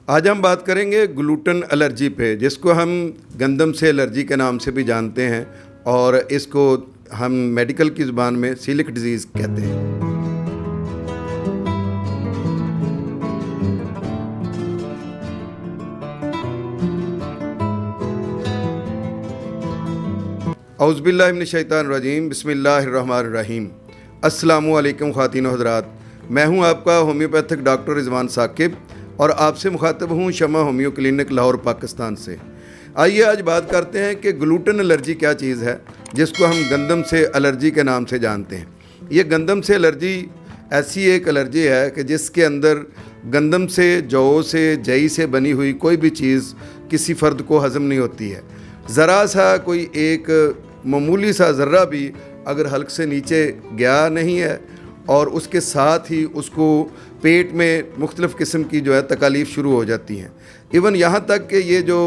آج ہم بات کریں گے گلوٹن الرجی پہ، جس کو ہم گندم سے الرجی کے نام سے بھی جانتے ہیں، اور اس کو ہم میڈیکل کی زبان میں سیلک ڈیزیز کہتے ہیں۔ اعوذ باللہ من الشیطان الرجیم، بسم اللہ الرحمن الرحیم۔ السلام علیکم خواتین و حضرات، میں ہوں آپ کا ہومیوپیتھک ڈاکٹر رضوان ثاقب، اور آپ سے مخاطب ہوں شمع ہومیو کلینک لاہور پاکستان سے۔ آئیے آج بات کرتے ہیں کہ گلوٹن الرجی کیا چیز ہے، جس کو ہم گندم سے الرجی کے نام سے جانتے ہیں۔ یہ گندم سے الرجی ایسی ایک الرجی ہے کہ جس کے اندر گندم سے، جو سے، جئی سے بنی ہوئی کوئی بھی چیز کسی فرد کو ہضم نہیں ہوتی ہے۔ ذرا سا کوئی ایک معمولی سا ذرہ بھی اگر حلق سے نیچے گیا نہیں ہے، اور اس کے ساتھ ہی اس کو پیٹ میں مختلف قسم کی تکالیف شروع ہو جاتی ہیں۔ ایون یہاں تک کہ یہ جو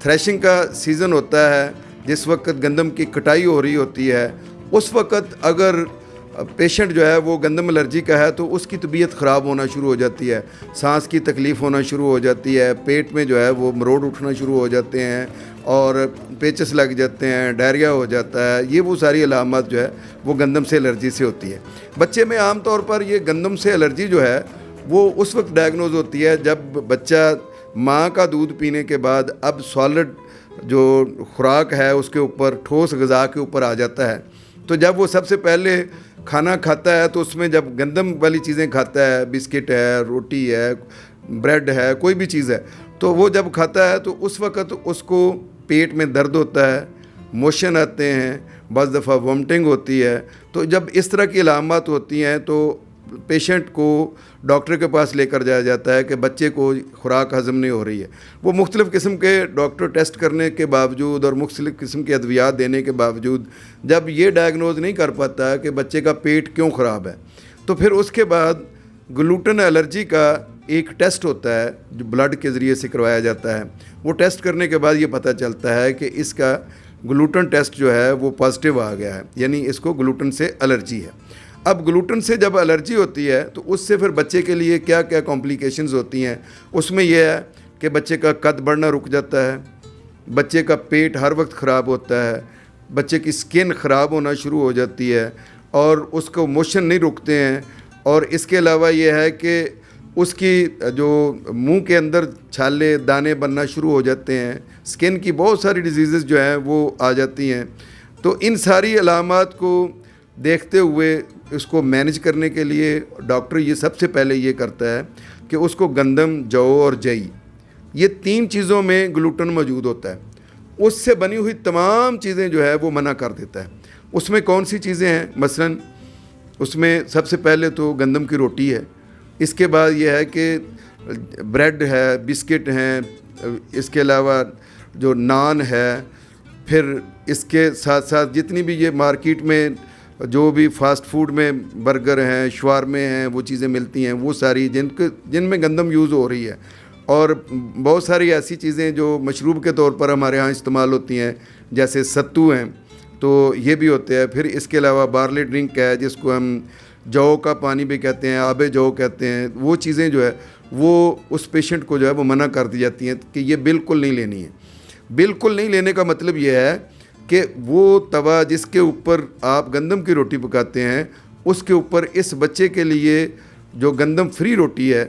تھریشنگ کا سیزن ہوتا ہے، جس وقت گندم کی کٹائی ہو رہی ہوتی ہے، اس وقت اگر پیشنٹ جو ہے وہ گندم الرجی کا ہے تو اس کی طبیعت خراب ہونا شروع ہو جاتی ہے، سانس کی تکلیف ہونا شروع ہو جاتی ہے، پیٹ میں جو ہے وہ مروڑ اٹھنا شروع ہو جاتے ہیں، اور پیچس لگ جاتے ہیں، ڈائریا ہو جاتا ہے۔ یہ وہ ساری علامات جو ہے وہ گندم سے الرجی سے ہوتی ہے۔ بچے میں عام طور پر یہ گندم سے الرجی جو ہے وہ اس وقت ڈائگنوز ہوتی ہے جب بچہ ماں کا دودھ پینے کے بعد اب سالڈ جو خوراک ہے اس کے اوپر، ٹھوس غذا کے اوپر آ جاتا ہے۔ تو جب وہ سب سے پہلے کھانا کھاتا ہے تو اس میں جب گندم والی چیزیں کھاتا ہے، بسکٹ ہے، روٹی ہے، بریڈ ہے، کوئی بھی چیز ہے، تو وہ جب کھاتا ہے تو اس وقت اس کو پیٹ میں درد ہوتا ہے، موشن آتے ہیں، بعض دفعہ وامٹنگ ہوتی ہے۔ تو جب اس طرح کی علامات ہوتی ہیں تو پیشنٹ کو ڈاکٹر کے پاس لے کر جایا جاتا ہے کہ بچے کو خوراک ہضم نہیں ہو رہی ہے۔ وہ مختلف قسم کے ڈاکٹر ٹیسٹ کرنے کے باوجود اور مختلف قسم کے ادویات دینے کے باوجود جب یہ ڈائگنوز نہیں کر پاتا کہ بچے کا پیٹ کیوں خراب ہے، تو پھر اس کے بعد گلوٹن الرجی کا ایک ٹیسٹ ہوتا ہے جو بلڈ کے ذریعے سے کروایا جاتا ہے۔ وہ ٹیسٹ کرنے کے بعد یہ پتہ چلتا ہے کہ اس کا گلوٹن ٹیسٹ جو ہے وہ پازیٹیو آ گیا ہے، یعنی اس کو گلوٹن سے الرجی ہے۔ اب گلوٹن سے جب الرجی ہوتی ہے تو اس سے پھر بچے کے لیے کیا کیا کمپلیکیشنز ہوتی ہیں۔ اس میں یہ ہے کہ بچے کا قد بڑھنا رک جاتا ہے، بچے کا پیٹ ہر وقت خراب ہوتا ہے، بچے کی سکن خراب ہونا شروع ہو جاتی ہے، اور اس کو موشن نہیں رکتے ہیں، اور اس کے علاوہ یہ ہے کہ اس کی جو منہ کے اندر چھالے دانے بننا شروع ہو جاتے ہیں، سکن کی بہت ساری ڈیزیزز جو ہیں وہ آ جاتی ہیں۔ تو ان ساری علامات کو دیکھتے ہوئے اس کو مینج کرنے کے لیے ڈاکٹر یہ سب سے پہلے یہ کرتا ہے کہ اس کو گندم، جو اور جئی، یہ تین چیزوں میں گلوٹن موجود ہوتا ہے۔ اس سے بنی ہوئی تمام چیزیں جو ہے وہ منع کر دیتا ہے۔ اس میں کون سی چیزیں ہیں؟ مثلا اس میں سب سے پہلے تو گندم کی روٹی ہے، اس کے بعد یہ ہے کہ بریڈ ہے، بسکٹ ہیں، اس کے علاوہ جو نان ہے، پھر اس کے ساتھ ساتھ جتنی بھی یہ مارکیٹ میں جو بھی فاسٹ فوڈ میں برگر ہیں، شوارمے ہیں، وہ چیزیں ملتی ہیں، وہ ساری جن میں گندم یوز ہو رہی ہے، اور بہت ساری ایسی چیزیں جو مشروب کے طور پر ہمارے ہاں استعمال ہوتی ہیں، جیسے ستو ہیں، تو یہ بھی ہوتے ہیں۔ پھر اس کے علاوہ بارلی ڈرنک ہے، جس کو ہم جو کا پانی بھی کہتے ہیں، آب جو کہتے ہیں، وہ چیزیں جو ہے وہ اس پیشنٹ کو جو ہے وہ منع کر دی جاتی ہیں کہ یہ بالکل نہیں لینی ہے۔ بالکل نہیں لینے کا مطلب یہ ہے کہ وہ توا جس کے اوپر آپ گندم کی روٹی پکاتے ہیں، اس کے اوپر اس بچے کے لیے جو گندم فری روٹی ہے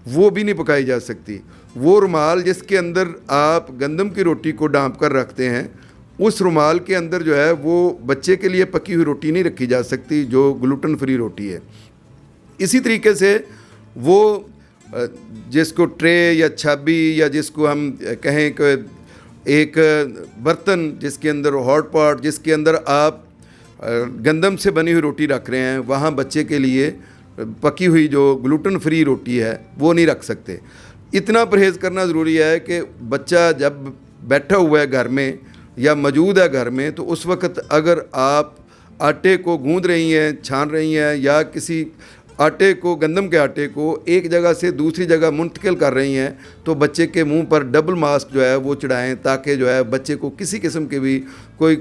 وہ بھی نہیں پکائی جا سکتی۔ وہ رومال جس کے اندر آپ گندم کی روٹی کو ڈانپ کر رکھتے ہیں، اس رومال کے اندر جو ہے وہ بچے کے لیے پکی ہوئی روٹی نہیں رکھی جا سکتی جو گلوٹن فری روٹی ہے۔ اسی طریقے سے وہ جس کو ٹرے یا چھابی، یا جس کو ہم کہیں کہ ایک برتن جس کے اندر ہاٹ پاٹ، جس کے اندر آپ گندم سے بنی ہوئی روٹی رکھ رہے ہیں، وہاں بچے کے لیے پکی ہوئی جو گلوٹن فری روٹی ہے وہ نہیں رکھ سکتے۔ اتنا پرہیز کرنا ضروری ہے کہ بچہ جب بیٹھا ہوا ہے گھر میں یا موجود ہے گھر میں، تو اس وقت اگر آپ آٹے کو گوندھ رہی ہیں، چھان رہی ہیں، یا کسی آٹے کو، گندم کے آٹے کو ایک جگہ سے دوسری جگہ منتقل کر رہی ہیں، تو بچے کے منہ پر ڈبل ماسک جو ہے وہ چڑھائیں، تاکہ جو ہے بچے کو کسی قسم کے بھی کوئی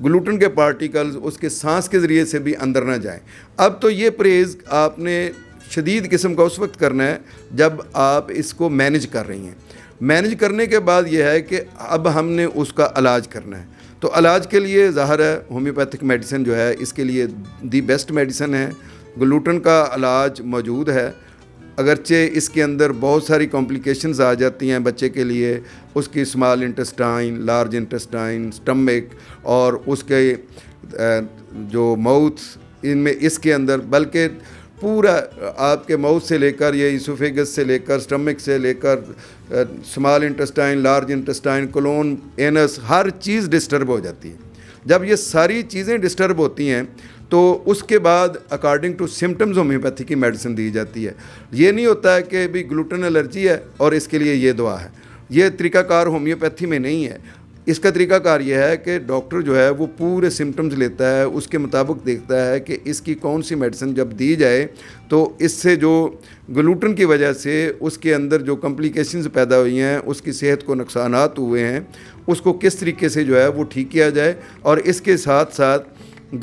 گلوٹن کے پارٹیکلز اس کے سانس کے ذریعے سے بھی اندر نہ جائیں۔ اب تو یہ پرہیز آپ نے شدید قسم کا اس وقت کرنا ہے جب آپ اس کو مینج کر رہی ہیں. مینج کرنے کے بعد یہ ہے کہ اب ہم نے اس کا علاج کرنا ہے. تو علاج کے لیے ظاہر ہے ہومیوپیتھک میڈیسن جو ہے اس کے لیے دی بیسٹ میڈیسن ہے. گلوٹن کا علاج موجود ہے، اگرچہ اس کے اندر بہت ساری کمپلیکیشنز آ جاتی ہیں بچے کے لیے، اس کی small intestine, large intestine, stomach اور اس کے جو ماؤتھ، ان میں اس کے اندر بلکہ پورا آپ کے ماؤتھ سے لے کر یہ اسوفیگس سے لے کر سٹمک سے لے کر small intestine, large intestine, colon, anus, ہر چیز ڈسٹرب ہو جاتی ہے. جب یہ ساری چیزیں ڈسٹرب ہوتی ہیں تو اس کے بعد اکارڈنگ ٹو سمٹمز ہومیوپیتھی کی میڈیسن دی جاتی ہے. یہ نہیں ہوتا ہے کہ بھی گلوٹن الرجی ہے اور اس کے لیے یہ دوا ہے. یہ طریقہ کار ہومیوپیتھی میں نہیں ہے. اس کا طریقہ کار یہ ہے کہ ڈاکٹر جو ہے وہ پورے سمٹمز لیتا ہے، اس کے مطابق دیکھتا ہے کہ اس کی کون سی میڈیسن جب دی جائے تو اس سے جو گلوٹن کی وجہ سے اس کے اندر جو کمپلیکیشنز پیدا ہوئی ہیں، اس کی صحت کو نقصانات ہوئے ہیں، اس کو کس طریقے سے جو ہے وہ ٹھیک کیا جائے، اور اس کے ساتھ ساتھ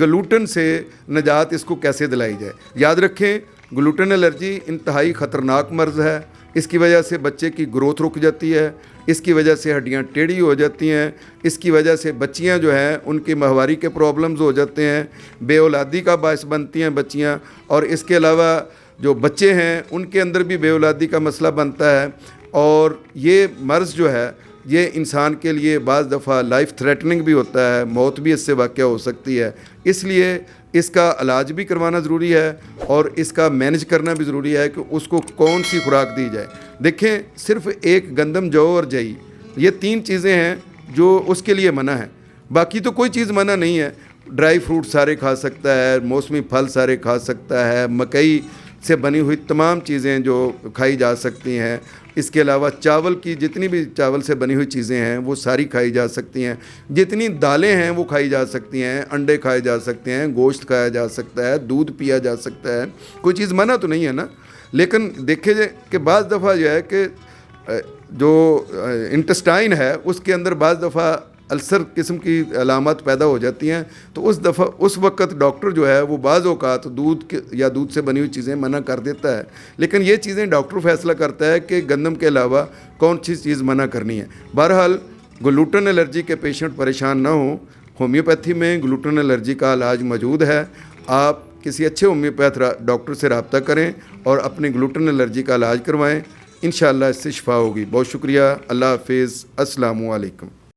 گلوٹن سے نجات اس کو کیسے دلائی جائے. یاد رکھیں گلوٹن الرجی انتہائی خطرناک مرض ہے. اس کی وجہ سے بچے کی گروتھ رک جاتی ہے، اس کی وجہ سے ہڈیاں ٹیڑھی ہو جاتی ہیں، اس کی وجہ سے بچیاں جو ہیں ان کی ماہواری کے پرابلمز ہو جاتے ہیں، بے اولادی کا باعث بنتی ہیں بچیاں، اور اس کے علاوہ جو بچے ہیں ان کے اندر بھی بے اولادی کا مسئلہ بنتا ہے. اور یہ مرض جو ہے یہ انسان کے لیے بعض دفعہ لائف تھریٹننگ بھی ہوتا ہے، موت بھی اس سے واقع ہو سکتی ہے. اس لیے اس کا علاج بھی کروانا ضروری ہے اور اس کا مینج کرنا بھی ضروری ہے کہ اس کو کون سی خوراک دی جائے. دیکھیں صرف ایک گندم، جو اور جئی، یہ 3 چیزیں ہیں جو اس کے لیے منع ہیں، باقی تو کوئی چیز منع نہیں ہے. ڈرائی فروٹ سارے کھا سکتا ہے، موسمی پھل سارے کھا سکتا ہے، مکئی سے بنی ہوئی تمام چیزیں جو کھائی جا سکتی ہیں. اس کے علاوہ چاول کی جتنی بھی چاول سے بنی ہوئی چیزیں ہیں وہ ساری کھائی جا سکتی ہیں. جتنی دالیں ہیں وہ کھائی جا سکتی ہیں، انڈے کھائے جا سکتے ہیں، گوشت کھایا جا سکتا ہے، دودھ پیا جا سکتا ہے. کوئی چیز منع تو نہیں ہے نا. لیکن دیکھے جائے کہ بعض دفعہ جو ہے کہ جو انٹسٹائن ہے اس کے اندر بعض دفعہ السر قسم کی علامات پیدا ہو جاتی ہیں، تو اس وقت ڈاکٹر جو ہے وہ بعض اوقات دودھ یا دودھ سے بنی ہوئی چیزیں منع کر دیتا ہے. لیکن یہ چیزیں ڈاکٹر فیصلہ کرتا ہے کہ گندم کے علاوہ کون سی چیز منع کرنی ہے. بہرحال گلوٹن الرجی کے پیشنٹ پریشان نہ ہوں، ہومیوپیتھی میں گلوٹن الرجی کا علاج موجود ہے. آپ کسی اچھے ہومیوپیتھ ڈاکٹر سے رابطہ کریں اور اپنے گلوٹن الرجی کا علاج کروائیں. انشاءاللہ اس سے شفا ہوگی. بہت شکریہ. اللہ حافظ. السلام علیکم.